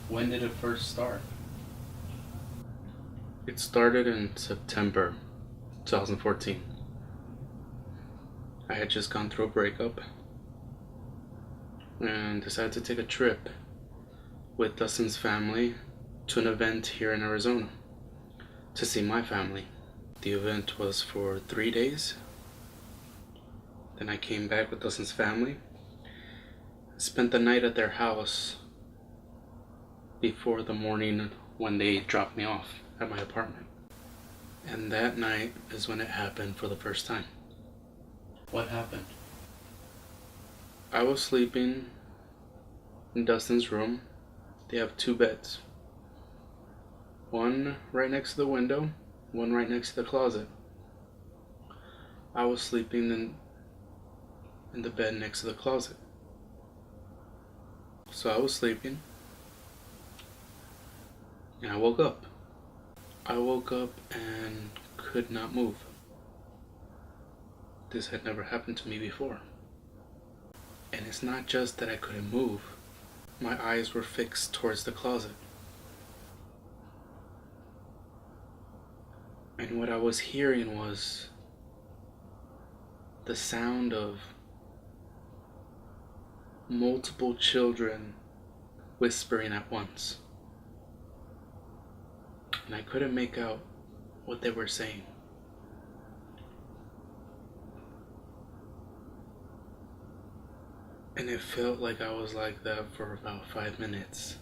When did it first start? It started in September 2014. I had just gone through a breakup and decided to take a trip with Dustin's family to an event here in Arizona to see my family. The event was for 3 days. Then I came back with Dustin's family, spent the night at their house before the morning when they dropped me off at my apartment. And that night is when it happened for the first time. What happened? I was sleeping in Dustin's room. They have 2 beds. One right next to the window, one right next to the closet. I was sleeping in the bed next to the closet. So I was sleeping, and I woke up. I woke up and could not move. This had never happened to me before. And it's not just that I couldn't move. My eyes were fixed towards the closet. And what I was hearing was the sound of multiple children whispering at once. And I couldn't make out what they were saying. And it felt like I was like that for about 5 minutes.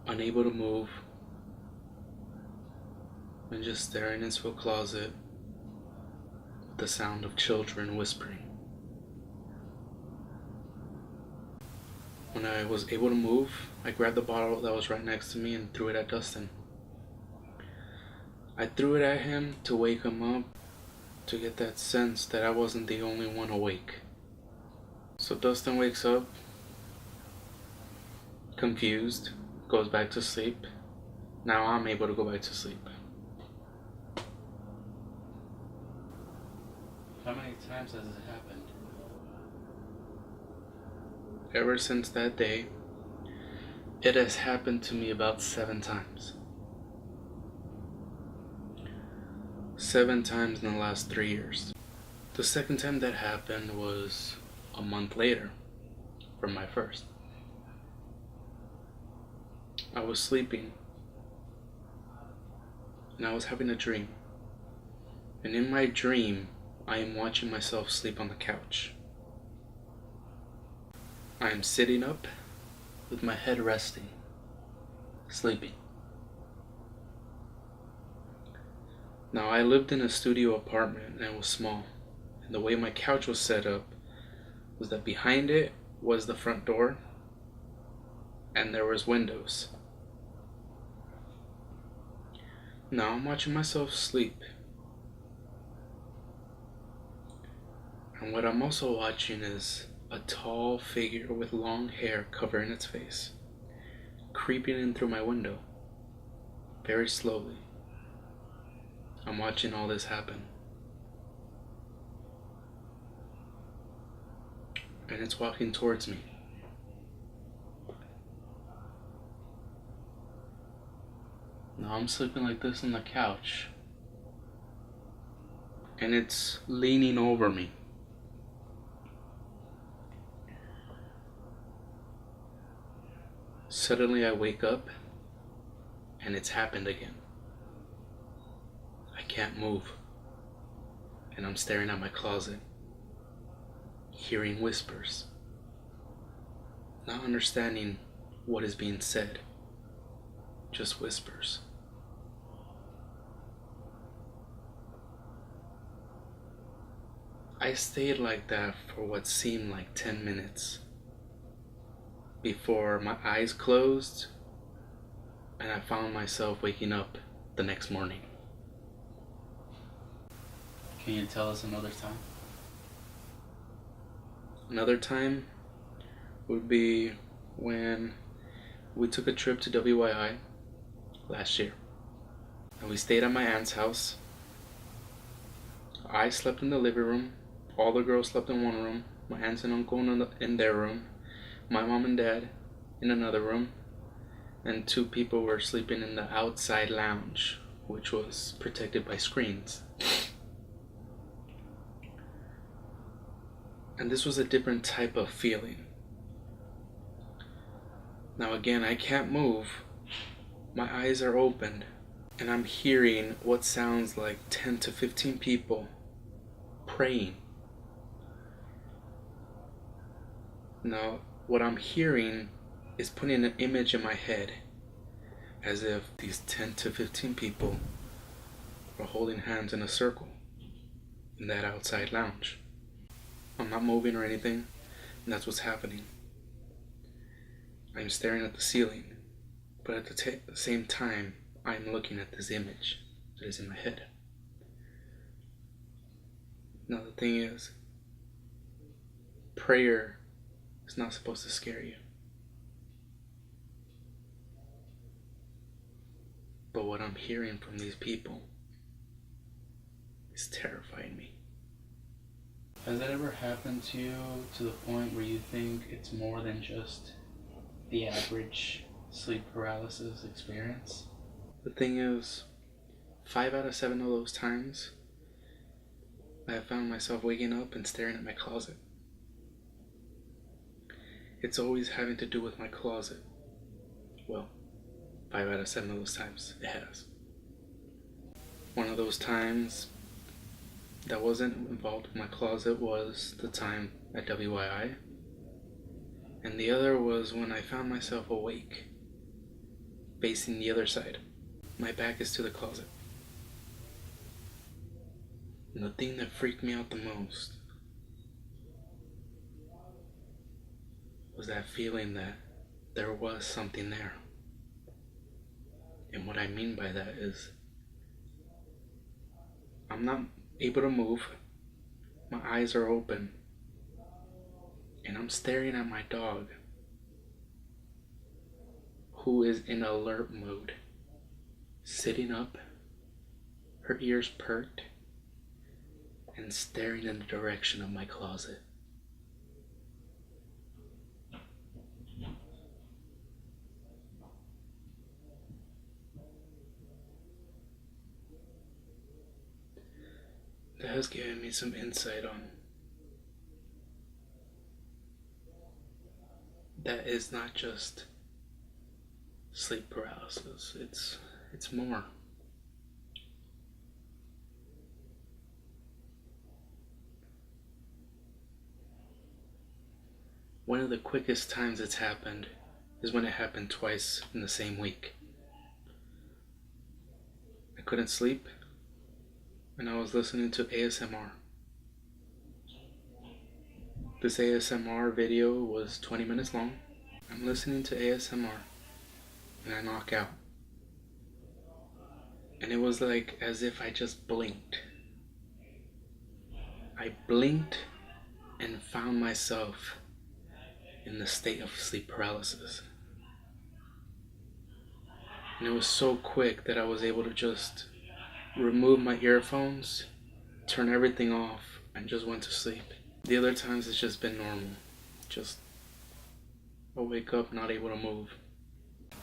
Unable to move, and just staring into a closet with the sound of children whispering. When I was able to move, I grabbed the bottle that was right next to me and threw it at Dustin. I threw it at him to wake him up, to get that sense that I wasn't the only one awake. So Dustin wakes up, confused, goes back to sleep. Now I'm able to go back to sleep. How many times has it happened? Ever since that day, it has happened to me about 7 times. 7 times in the last 3 years. The second time that happened was a month later from my first. I was sleeping and I was having a dream. And in my dream, I am watching myself sleep on the couch. I am sitting up with my head resting, sleeping. Now, I lived in a studio apartment and it was small. And the way my couch was set up was that behind it was the front door and there was windows. Now I'm watching myself sleep. And what I'm also watching is a tall figure with long hair covering its face, creeping in through my window, very slowly. I'm watching all this happen. And it's walking towards me. Now I'm sleeping like this on the couch. And it's leaning over me. Suddenly I wake up and it's happened again. I can't move. And I'm staring at my closet, hearing whispers, not understanding what is being said, just whispers. I stayed like that for what seemed like 10 minutes before my eyes closed and I found myself waking up the next morning. Can you tell us another time? Another time would be when we took a trip to WYI last year. And we stayed at my aunt's house. I slept in the living room. All the girls slept in one room. My aunts and uncle in their room. My mom and dad in another room. And 2 people were sleeping in the outside lounge, which was protected by screens. And this was a different type of feeling. Now again, I can't move. My eyes are open. And I'm hearing what sounds like 10 to 15 people praying. Now, what I'm hearing is putting an image in my head as if these 10 to 15 people are holding hands in a circle in that outside lounge. I'm not moving or anything, and that's what's happening. I'm staring at the ceiling, but at the same time, I'm looking at this image that is in my head. Now the thing is, prayer is not supposed to scare you. But what I'm hearing from these people is terrifying me. Has that ever happened to you to the point where you think it's more than just the average sleep paralysis experience? The thing is, 5 out of 7 of those times, I have found myself waking up and staring at my closet. It's always having to do with my closet. Well, 5 out of 7 of those times, it has. One of those times that wasn't involved with my closet was the time at WII. And the other was when I found myself awake, facing the other side. My back is to the closet. And the thing that freaked me out the most was that feeling that there was something there. And what I mean by that is, I'm not able to move, my eyes are open, and I'm staring at my dog, who is in alert mode, sitting up, her ears perked, and staring in the direction of my closet. That has given me some insight on that is not just sleep paralysis, it's more. One of the quickest times it's happened is when it happened twice in the same week. I couldn't sleep, and I was listening to ASMR. This ASMR video was 20 minutes long. I'm listening to ASMR, and I knock out. And it was like as if I just blinked. I blinked and found myself in the state of sleep paralysis. And it was so quick that I was able to just remove my earphones, turn everything off, and just went to sleep. The other times it's just been normal. Just I'll wake up not able to move.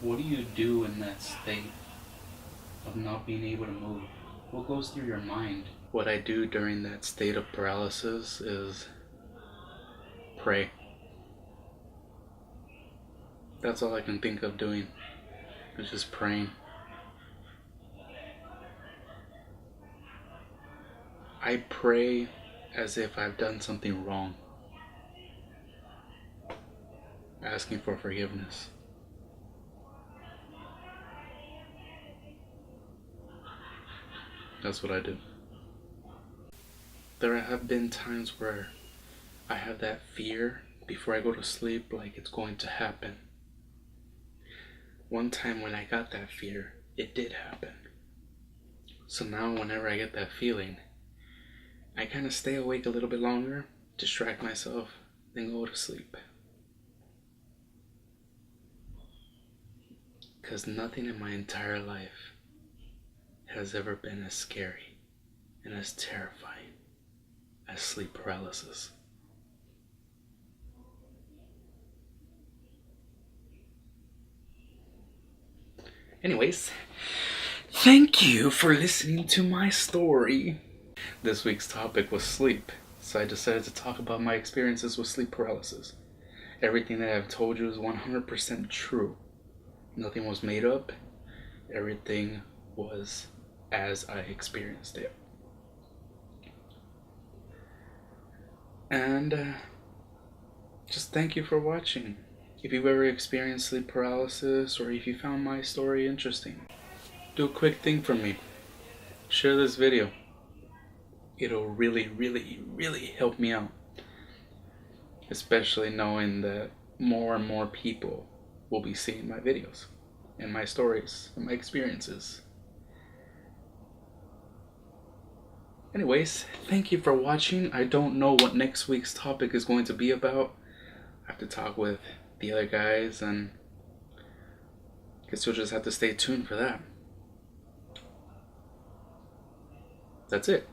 What do you do in that state of not being able to move? What goes through your mind? What I do during that state of paralysis is pray. That's all I can think of doing, is just praying. I pray as if I've done something wrong, asking for forgiveness. That's what I do. There have been times where I have that fear before I go to sleep, like it's going to happen. One time when I got that fear, it did happen. So now whenever I get that feeling, I kind of stay awake a little bit longer, distract myself, then go to sleep. Because nothing in my entire life has ever been as scary and as terrifying as sleep paralysis. Anyways, thank you for listening to my story. This week's topic was sleep, so I decided to talk about my experiences with sleep paralysis. Everything that I've told you is 100% true. Nothing was made up. Everything was as I experienced it. And just thank you for watching. If you've ever experienced sleep paralysis, or if you found my story interesting, do a quick thing for me. Share this video. It'll really, really, really help me out. Especially knowing that more and more people will be seeing my videos and my stories and my experiences. Anyways, thank you for watching. I don't know what next week's topic is going to be about. I have to talk with the other guys, and I guess you'll just have to stay tuned for that. That's it.